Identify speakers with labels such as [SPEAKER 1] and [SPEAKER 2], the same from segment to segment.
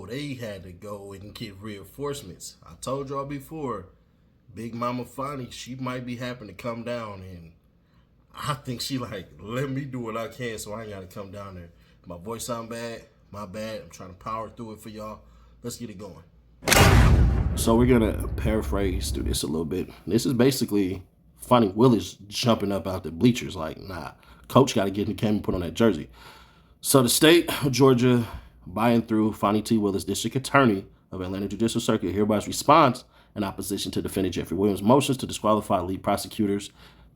[SPEAKER 1] they had to go and get reinforcements. I told y'all before, Big Mama Fani, she might be happy to come down, and I think she like, let me do what I can so I ain't got to come down there. My voice sound bad, my bad. I'm trying to power through it for y'all. Let's get it going. So we're going to paraphrase through this a little bit. This is basically Fani Willis jumping up out the bleachers like, nah, coach got to get in the game and put on that jersey. So the state of Georgia, by and through Fani T. Willis, District Attorney of Atlanta Judicial Circuit, hereby responds in opposition to defendant Jeffrey Williams' motions to disqualify lead prosecutors,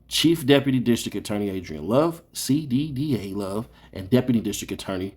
[SPEAKER 1] Chief Deputy District Attorney Adrian Love, CDDA Love, and Deputy District Attorney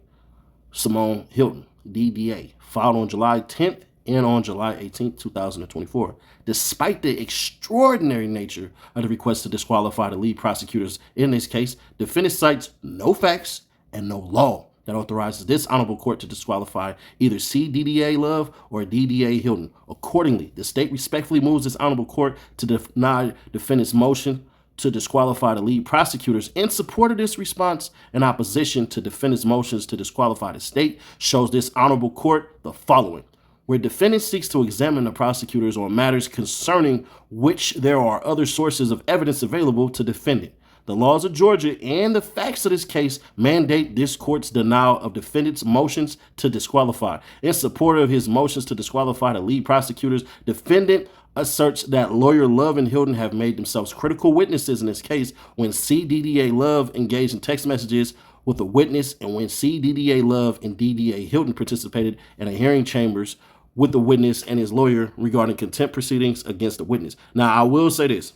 [SPEAKER 1] Simone Hilton, DDA, filed on July 10th and on July 18th, 2024. Despite the extraordinary nature of the request to disqualify the lead prosecutors in this case, defendant cites no facts and no law that authorizes this honorable court to disqualify either CDDA Love or DDA Hilton. Accordingly, the state respectfully moves this honorable court to deny defendant's motion to disqualify the lead prosecutors. In support of this response, in opposition to defendant's motions to disqualify the state, shows this honorable court the following: where defendant seeks to examine the prosecutors on matters concerning which there are other sources of evidence available to defendant. The laws of Georgia and the facts of this case mandate this court's denial of defendant's motions to disqualify. In support of his motions to disqualify the lead prosecutors, defendant asserts that lawyer Love and Hilton have made themselves critical witnesses in this case when CDDA Love engaged in text messages with a witness and when CDDA Love and DDA Hilton participated in a hearing chambers with the witness and his lawyer regarding contempt proceedings against the witness. Now, I will say this.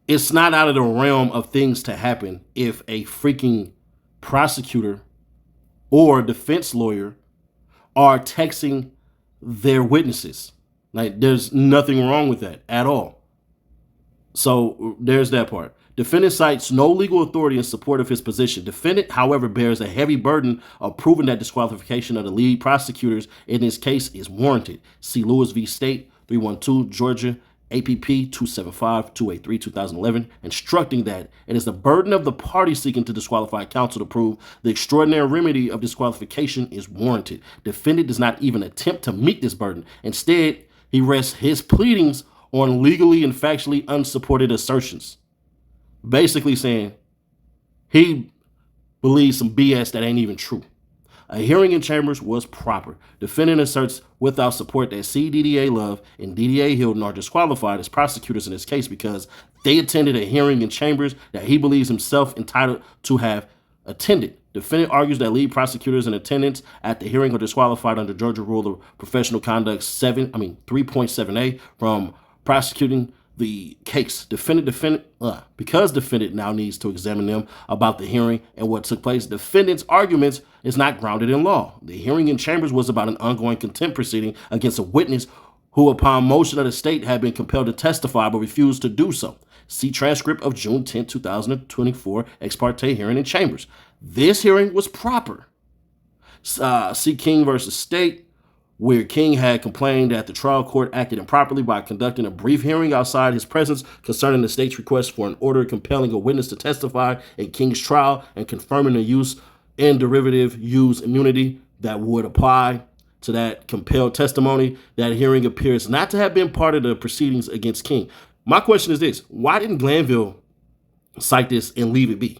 [SPEAKER 1] It's not out of the realm of things to happen if a freaking prosecutor or defense lawyer are texting their witnesses. Like, there's nothing wrong with that at all. So there's that part. Defendant cites no legal authority in support of his position. Defendant, however, bears a heavy burden of proving that disqualification of the lead prosecutors in this case is warranted. See Lewis v. State, 312, Georgia, APP 275-283, 2011, instructing that it is the burden of the party seeking to disqualify counsel to prove the extraordinary remedy of disqualification is warranted. Defendant does not even attempt to meet this burden. Instead, he rests his pleadings on legally and factually unsupported assertions. Basically saying he believes some BS that ain't even true. A hearing in chambers was proper. Defendant asserts without support that CDDA Love and DDA Hilton are disqualified as prosecutors in this case because they attended a hearing in chambers that he believes himself entitled to have attended. Defendant argues that lead prosecutors in attendance at the hearing are disqualified under Georgia Rule of Professional Conduct 3.7a from prosecuting the case. Because defendant now needs to examine them about the hearing and what took place, defendant's arguments is not grounded in law. The hearing in chambers was about an ongoing contempt proceeding against a witness who, upon motion of the state, had been compelled to testify but refused to do so. See transcript of June 10, 2024, ex parte hearing in chambers. This hearing was proper. See King versus State, where King had complained that the trial court acted improperly by conducting a brief hearing outside his presence concerning the state's request for an order compelling a witness to testify in King's trial and confirming the use and derivative use immunity that would apply to that compelled testimony. That hearing appears not to have been part of the proceedings against King. My question is this: why didn't Glanville cite this and leave it be?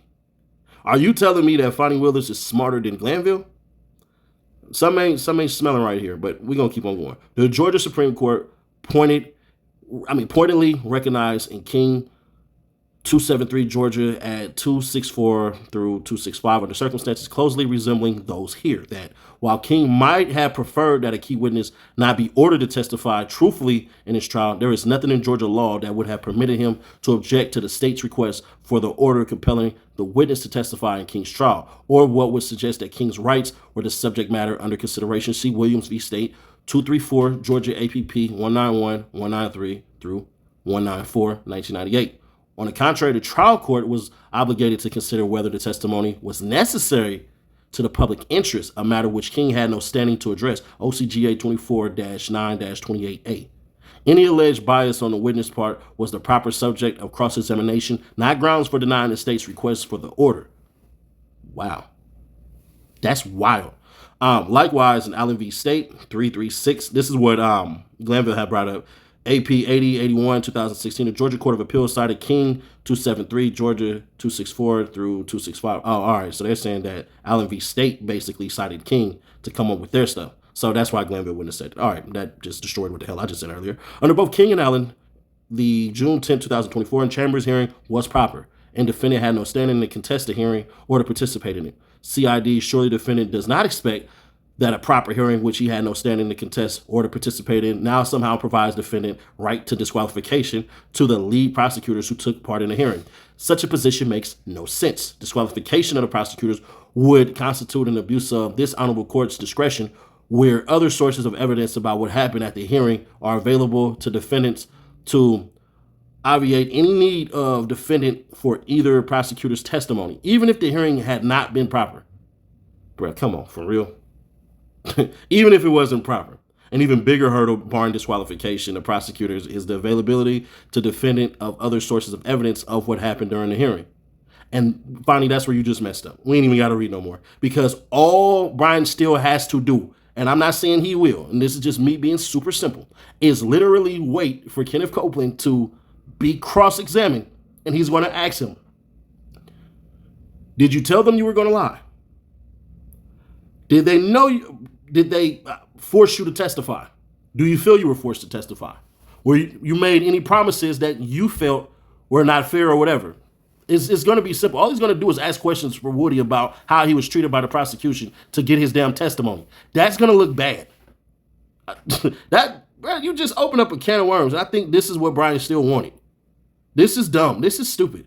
[SPEAKER 1] Are you telling me that Fani Willis is smarter than Glanville? Some ain't smelling right here, but we're going to keep on going. The Georgia Supreme Court pointedly recognized in King 273 Georgia at 264 through 265 under circumstances closely resembling those here, that while King might have preferred that a key witness not be ordered to testify truthfully in his trial, there is nothing in Georgia law that would have permitted him to object to the state's request for the order compelling the witness to testify in King's trial, or what would suggest that King's rights were the subject matter under consideration. See Williams v. State, 234 Georgia APP 191, 193 through 194, 1998. On the contrary, the trial court was obligated to consider whether the testimony was necessary to the public interest, a matter which King had no standing to address. OCGA 24-9-28A. Any alleged bias on the witness part was the proper subject of cross-examination, not grounds for denying the state's request for the order. Wow. That's wild. Likewise, in Allen v. State, 336, this is what Glanville had brought up. AP 8081, 2016, the Georgia Court of Appeals cited King 273, Georgia 264 through 265. Oh, all right. So they're saying that Allen v. State basically cited King to come up with their stuff. So that's why Glanville wouldn't have said it. All right, that just destroyed what the hell I just said earlier. Under both King and Allen, the June 10, 2024 in Chambers hearing was proper, and defendant had no standing to contest the hearing or to participate in it. CID, surely defendant does not expect that a proper hearing, which he had no standing to contest or to participate in, now somehow provides defendant right to disqualification to the lead prosecutors who took part in the hearing. Such a position makes no sense. Disqualification of the prosecutors would constitute an abuse of this honorable court's discretion, where other sources of evidence about what happened at the hearing are available to defendants to obviate any need of defendant for either prosecutor's testimony, even if the hearing had not been proper. Bro, come on, for real? Even if it wasn't proper. An even bigger hurdle barring disqualification of prosecutors is the availability to defendant of other sources of evidence of what happened during the hearing. And finally, that's where you just messed up. We ain't even got to read no more, because all Brian Steele has to do, and I'm not saying he will, and this is just me being super simple, is literally wait for Kenneth Copeland to be cross-examined, and he's going to ask him, did you tell them you were going to lie? Did they know you? Did they force you to testify? Do you feel you were forced to testify? Were you made any promises that you felt were not fair or whatever? It's going to be simple. All he's going to do is ask questions for Woody about how he was treated by the prosecution to get his damn testimony. That's going to look bad. You just open up a can of worms. I think this is what Brian Steele wanted. This is dumb. This is stupid.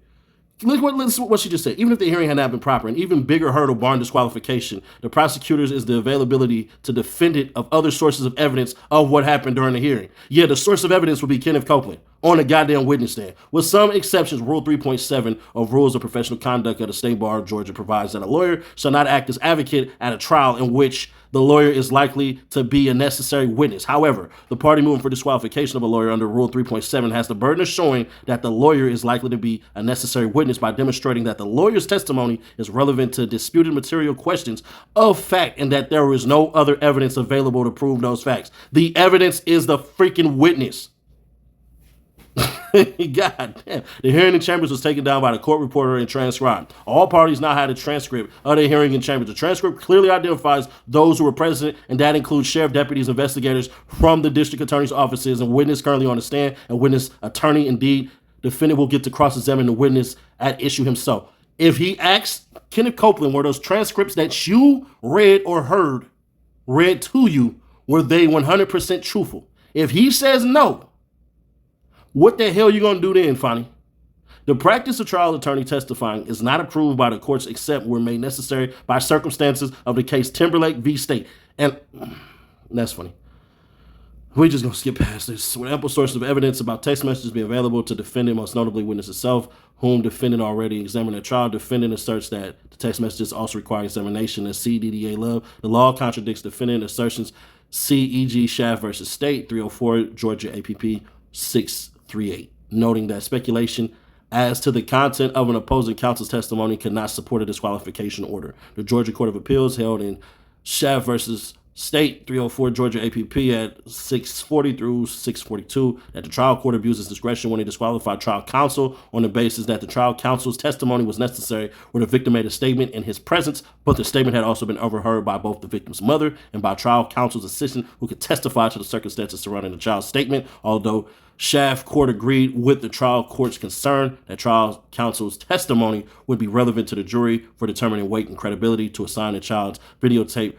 [SPEAKER 1] Listen what she just said. Even if the hearing had not been proper, an even bigger hurdle barring disqualification, the prosecutors is the availability to defendant of other sources of evidence of what happened during the hearing. Yeah, the source of evidence would be Kenneth Copeland on a goddamn witness stand. With some exceptions, Rule 3.7 of Rules of Professional Conduct of the State Bar of Georgia provides that a lawyer shall not act as advocate at a trial in which the lawyer is likely to be a necessary witness. However, the party moving for disqualification of a lawyer under Rule 3.7 has the burden of showing that the lawyer is likely to be a necessary witness by demonstrating that the lawyer's testimony is relevant to disputed material questions of fact and that there is no other evidence available to prove those facts. The evidence is the freaking witness. God damn. The hearing in chambers was taken down by the court reporter and transcribed. All parties now had a transcript of the hearing in chambers. The transcript clearly identifies those who were present, and that includes sheriff deputies, investigators from the district attorney's offices, and witness currently on the stand, and witness attorney. Indeed, defendant will get to cross-examine the witness at issue himself. If he asks Kenneth Copeland, were those transcripts that you read or heard read to you, were they 100% truthful? If he says no, what the hell are you going to do then, Fani? The practice of trial attorney testifying is not approved by the courts except where made necessary by circumstances of the case Timberlake v. State. And that's funny. We're just going to skip past this. With ample sources of evidence about text messages being available to defendant, most notably witness itself, whom defendant already examined at trial, defendant asserts that the text messages also require examination as CDDA Love. The law contradicts defendant assertions C.E.G. Schaff v. State, 304, Georgia APP 638, noting that speculation as to the content of an opposing counsel's testimony cannot support a disqualification order. The Georgia Court of Appeals held in Schaff versus State, 304 Georgia APP at 640 through 642, that the trial court abuses discretion when they disqualify trial counsel on the basis that the trial counsel's testimony was necessary where the victim made a statement in his presence, but the statement had also been overheard by both the victim's mother and by trial counsel's assistant who could testify to the circumstances surrounding the child's statement. Although Schaff court agreed with the trial court's concern that trial counsel's testimony would be relevant to the jury for determining weight and credibility to assign the child's videotape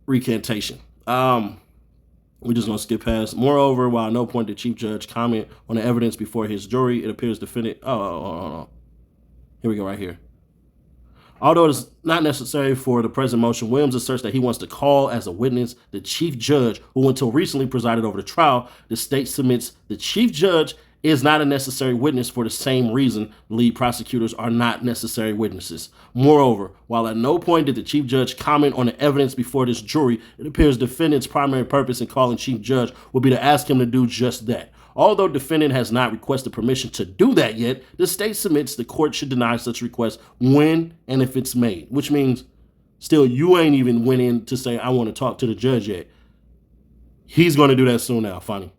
[SPEAKER 1] recantation. We're just going to skip past. Moreover, while at no point did Chief Judge comment on the evidence before his jury, it appears defendant... Here we go, right here. Although it is not necessary for the present motion, Williams asserts that he wants to call as a witness the Chief Judge, who until recently presided over the trial. The state submits the Chief Judge is not a necessary witness for the same reason lead prosecutors are not necessary witnesses. Moreover, while at no point did the Chief Judge comment on the evidence before this jury, it appears defendant's primary purpose in calling Chief Judge would be to ask him to do just that. Although defendant has not requested permission to do that yet, the state submits the court should deny such request when and if it's made, which means Still, you ain't even went in to say, I want to talk to the judge yet. He's going to do that soon now, Fani.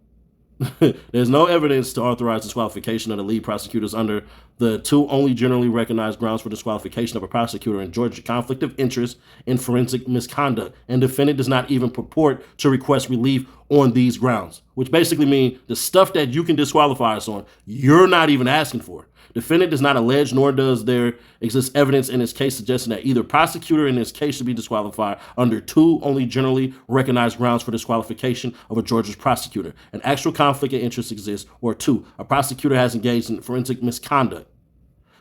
[SPEAKER 1] There's no evidence to authorize disqualification of the lead prosecutors under the two only generally recognized grounds for disqualification of a prosecutor in Georgia: conflict of interest and forensic misconduct. And defendant does not even purport to request relief on these grounds, which basically mean the stuff that you can disqualify us on, you're not even asking for. Defendant does not allege, nor does there exist evidence in this case suggesting that either prosecutor in this case should be disqualified under two only generally recognized grounds for disqualification of a Georgia prosecutor: an actual conflict of interest exists, or two, a prosecutor has engaged in forensic misconduct.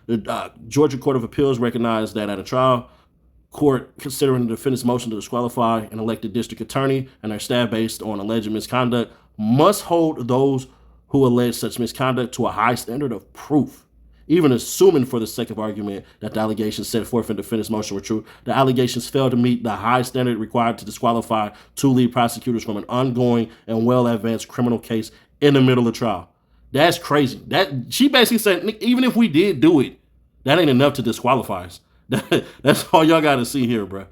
[SPEAKER 1] The Georgia Court of Appeals recognized that at a trial court considering the defendant's motion to disqualify an elected district attorney and their staff based on alleged misconduct must hold those who allege such misconduct to a high standard of proof. Even assuming for the sake of argument that the allegations set forth in the defendant's motion were true, the allegations failed to meet the high standard required to disqualify two lead prosecutors from an ongoing and well-advanced criminal case in the middle of trial. That's crazy. She basically said, even if we did do it, that ain't enough to disqualify us. That's all y'all got to see here, bro.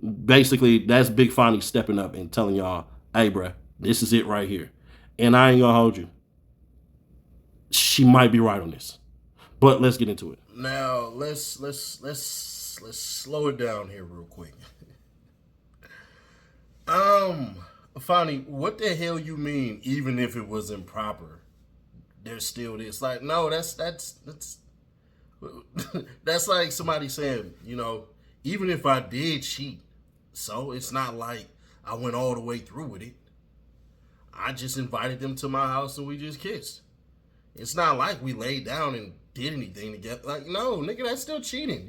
[SPEAKER 1] Basically, that's Big Fani stepping up and telling y'all, hey, bro, this is it right here. And I ain't going to hold you. She might be right on this. But let's get into it. Now, let's slow it down here real quick. Fani, what the hell you mean? Even if it was improper, there's still this. Like, no, that's like somebody saying, even if I did cheat, so it's not like I went all the way through with it. I just invited them to my house and we just kissed. It's not like we laid down and did anything together. Like, no, nigga, that's still cheating.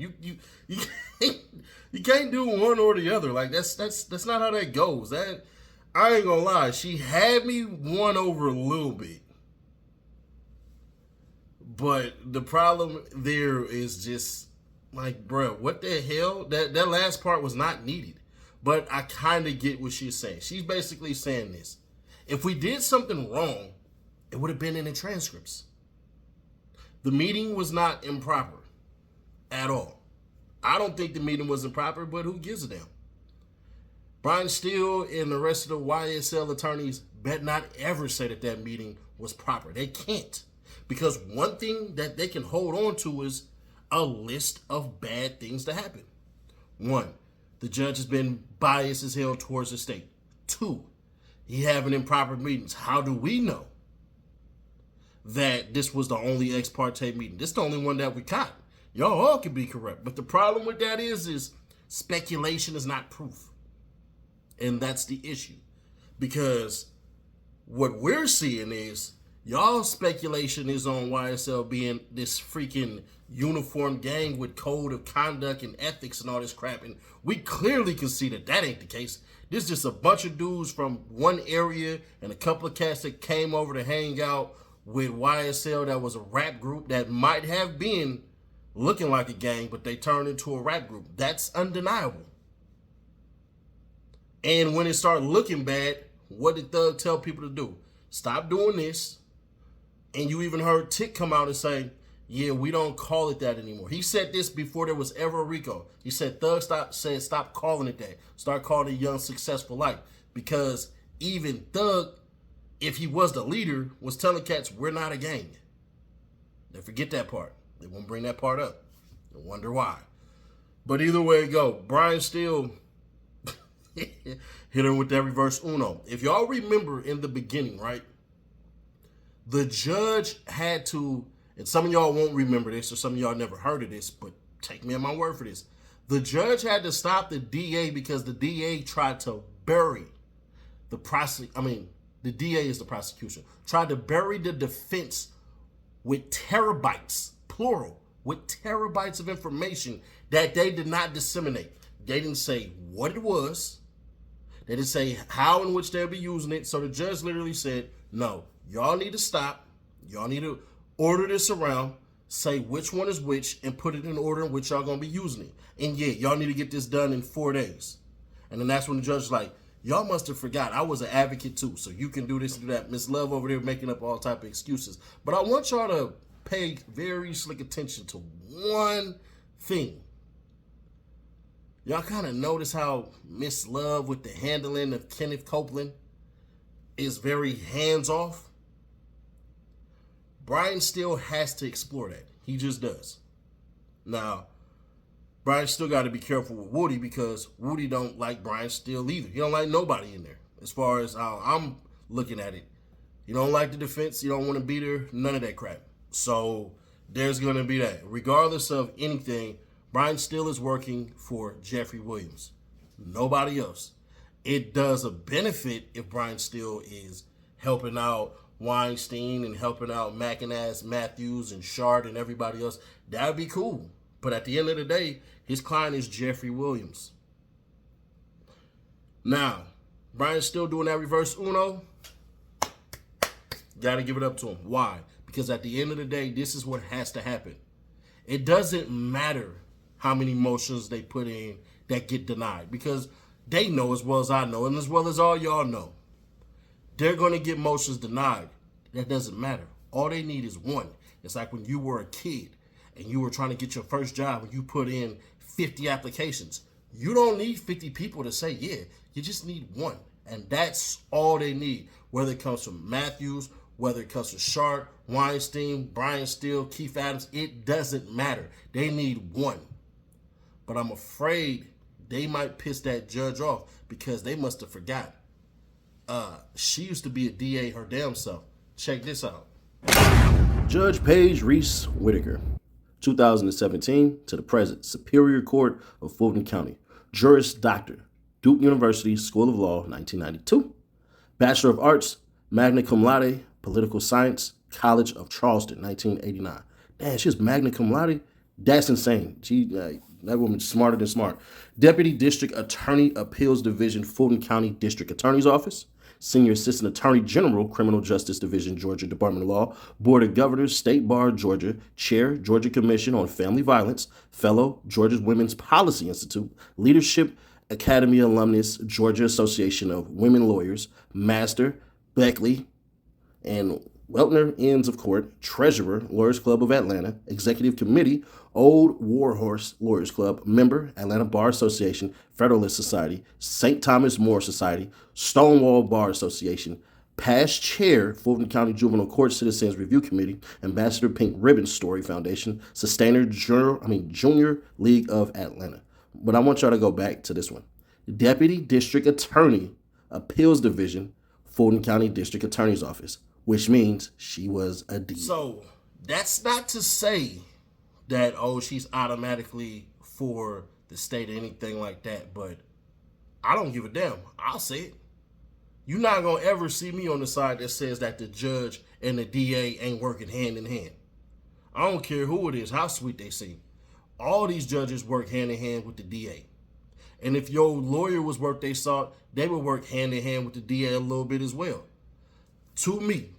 [SPEAKER 1] You can't do one or the other. Like, that's not how that goes. That, I ain't gonna lie, she had me won over a little bit. But the problem there is just like, bro, what the hell? That last part was not needed. But I kind of get what she's saying. She's basically saying this: if we did something wrong, it would have been in the transcripts. The meeting was not improper at all. I don't think the meeting was improper, but who gives a damn? Brian Steele and the rest of the YSL attorneys bet not ever say that meeting was proper. They can't. Because one thing that they can hold on to is a list of bad things that happen. 1, the judge has been biased as hell towards the state. 2, he having improper meetings. How do we know that this was the only ex parte meeting? This is the only one that we caught. Y'all all could be correct. But the problem with that is speculation is not proof. And that's the issue. Because what we're seeing is y'all speculation is on YSL being this freaking uniform gang with code of conduct and ethics and all this crap. And we clearly can see that ain't the case. This is just a bunch of dudes from one area and a couple of cats that came over to hang out with YSL that was a rap group that might have been looking like a gang, but they turned into a rap group. That's undeniable. And when it started looking bad, what did Thug tell people to do? Stop doing this. And you even heard Tick come out and say, yeah, we don't call it that anymore. He said this before there was ever a RICO. He said, Thug stop calling it that. Start calling it Young Successful Life. Because even Thug, if he was the leader, was telling cats, we're not a gang. They forget that part. They won't bring that part up. They wonder why. But either way it go, Brian Steele hit him with that reverse Uno. If y'all remember in the beginning, right? The judge had to, and some of y'all won't remember this, or some of y'all never heard of this, but take me at my word for this. The judge had to stop the DA because the DA tried to bury the the DA is the prosecution, tried to bury the defense with terabytes, plural, with terabytes of information that they did not disseminate. They didn't say what it was. They didn't say how in which they'll be using it. So the judge literally said, no, y'all need to stop. Y'all need to order this around, say which one is which, and put it in order in which y'all going to be using it. And yeah, y'all need to get this done in 4 days. And then that's when the judge is like, y'all must have forgot I was an advocate too, so you can do this and do that. Miss Love over there making up all type of excuses. But I want y'all to pay very slick attention to one thing. Y'all kind of notice how Miss Love with the handling of Kenneth Copeland is very hands-off? Brian still has to explore that. He just does. Now, Brian still got to be careful with Woody because Woody don't like Brian Steele either. He don't like nobody in there as far as how I'm looking at it. You don't like the defense. You don't want to beat her. None of that crap. So there's going to be that. Regardless of anything, Brian Steele is working for Jeffrey Williams. Nobody else. It does a benefit if Brian Steele is helping out Weinstein and helping out McInnes, Matthews, and Shard and everybody else. That would be cool. But at the end of the day, his client is Jeffrey Williams. Now, Brian's still doing that reverse Uno. Got to give it up to him. Why? Because at the end of the day, this is what has to happen. It doesn't matter how many motions they put in that get denied because they know as well as I know and as well as all y'all know. They're going to get motions denied. That doesn't matter. All they need is one. It's like when you were a kid and you were trying to get your first job and you put in 50 applications. You don't need 50 people to say yeah. You just need one. And that's all they need. Whether it comes from Matthews, whether it comes from Sharp, Weinstein, Brian Steele, Keith Adams, it doesn't matter. They need one. But I'm afraid they might piss that judge off because they must have forgot. She used to be a DA her damn self. Check this out. Judge Paige Reese Whitaker, 2017 to the present, Superior Court of Fulton County. Juris Doctor, Duke University School of Law, 1992. Bachelor of Arts, magna cum laude, Political Science, College of Charleston, 1989. Damn, she's magna cum laude? That's insane. That woman's smarter than smart. Deputy District Attorney, Appeals Division, Fulton County District Attorney's Office. Senior Assistant Attorney General, Criminal Justice Division, Georgia Department of Law. Board of Governors, State Bar, Georgia. Chair, Georgia Commission on Family Violence. Fellow, Georgia Women's Policy Institute. Leadership Academy alumnus, Georgia Association of Women Lawyers. Master, Beckley and Weltner Ends of Court. Treasurer, Lawyers Club of Atlanta. Executive Committee, Old Warhorse Lawyers Club. Member, Atlanta Bar Association, Federalist Society, St. Thomas More Society, Stonewall Bar Association. Past Chair, Fulton County Juvenile Court Citizens Review Committee. Ambassador Pink Ribbon Story Foundation. Sustainer Junior League of Atlanta. But I want y'all to go back to this one. Deputy District Attorney, Appeals Division, Fulton County District Attorney's Office, which means she was a D. So that's not to say that, she's automatically for the state or anything like that, but I don't give a damn. I'll say it. You're not going to ever see me on the side that says that the judge and the DA ain't working hand in hand. I don't care who it is, how sweet they seem. All these judges work hand in hand with the DA. And if your lawyer was worth they salt, they would work hand in hand with the DA a little bit as well. To me,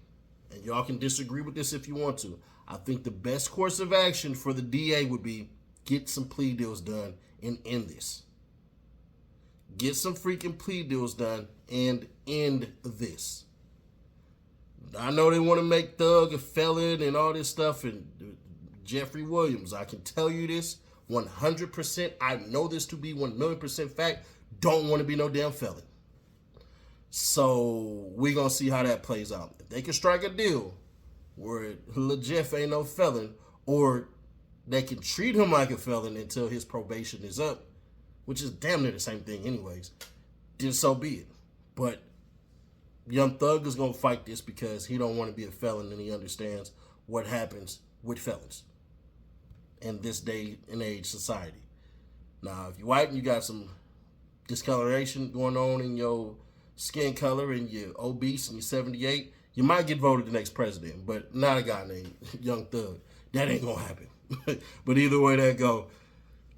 [SPEAKER 1] and y'all can disagree with this if you want to, I think the best course of action for the DA would be get some plea deals done and end this. Get some freaking plea deals done and end this. I know they want to make Thug a felon and all this stuff and Jeffrey Williams. I can tell you this 100%. I know this to be 1,000,000% fact. Don't want to be no damn felon. So we're going to see how that plays out. If they can strike a deal where Lil Jeff ain't no felon, or they can treat him like a felon until his probation is up, which is damn near the same thing anyways, then so be it. But Young Thug is going to fight this because he don't want to be a felon and he understands what happens with felons in this day and age society. Now, if you're white and you got some discoloration going on in your skin color and you're obese and you're 78, you might get voted the next president, but not a guy named Young Thug. That ain't going to happen. But either way that go,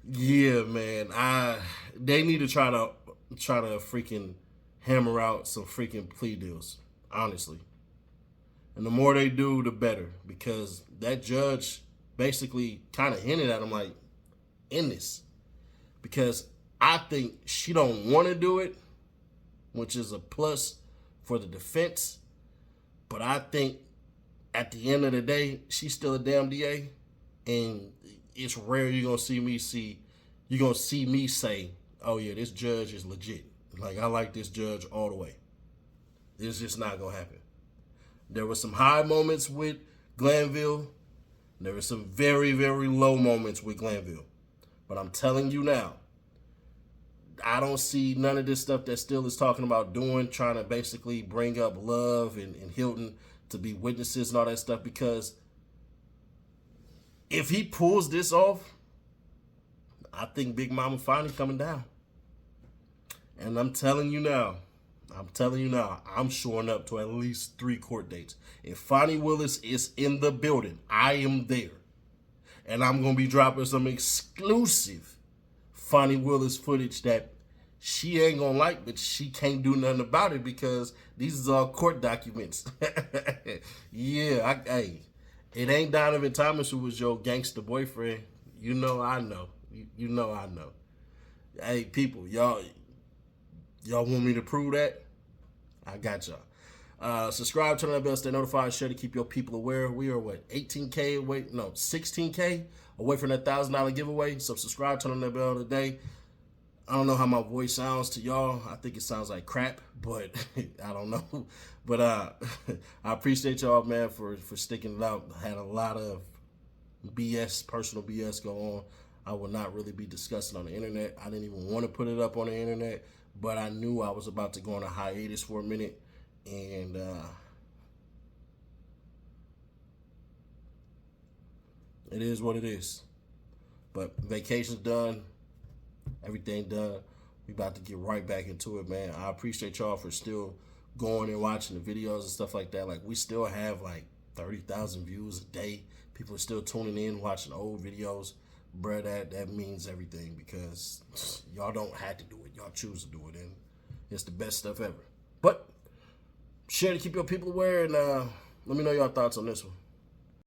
[SPEAKER 1] yeah, man, they need to try to freaking hammer out some freaking plea deals, honestly. And the more they do, the better, because that judge basically kind of hinted at him like, in this. Because I think she don't want to do it, which is a plus for the defense. But I think at the end of the day, she's still a damn DA. And it's rare you're going to see me see you're going to see me say, oh, yeah, this judge is legit. Like, I like this judge all the way. It's just not going to happen. There were some high moments with Glanville. There were some very, very low moments with Glanville. But I'm telling you now, I don't see none of this stuff that STEELE is talking about doing, trying to basically bring up Love and Hilton to be witnesses and all that stuff, because if he pulls this off, I think Big Mama Fani coming down. And I'm telling you now, I'm showing up to at least 3 court dates. If Fani Willis is in the building, I am there. And I'm going to be dropping some exclusive Fani Willis footage that she ain't going to like, but she can't do nothing about it because these is all court documents. Yeah, hey, it ain't Donovan Thomas who was your gangster boyfriend. You know I know. You know I know. Hey, people, y'all want me to prove that? I got y'all. Subscribe, turn on that bell, stay notified, share to keep your people aware. We are, what, 18K away? No, 16K away from that $1,000 giveaway. So subscribe, turn on that bell today. I don't know how my voice sounds to y'all. I think it sounds like crap, but I don't know. But I appreciate y'all, man, for sticking it out. I had a lot of BS, personal BS go on. I will not really be discussing on the internet. I didn't even want to put it up on the internet, but I knew I was about to go on a hiatus for a minute, and it is what it is. But vacation's done, everything done. We about to get right back into it, man. I appreciate y'all for still going and watching the videos and stuff like that. Like, we still have like 30,000 views a day. People are still tuning in, watching old videos. Bruh, that means everything, because y'all don't have to do it. Y'all choose to do it, and it's the best stuff ever. But share to keep your people aware, and let me know your thoughts on this one.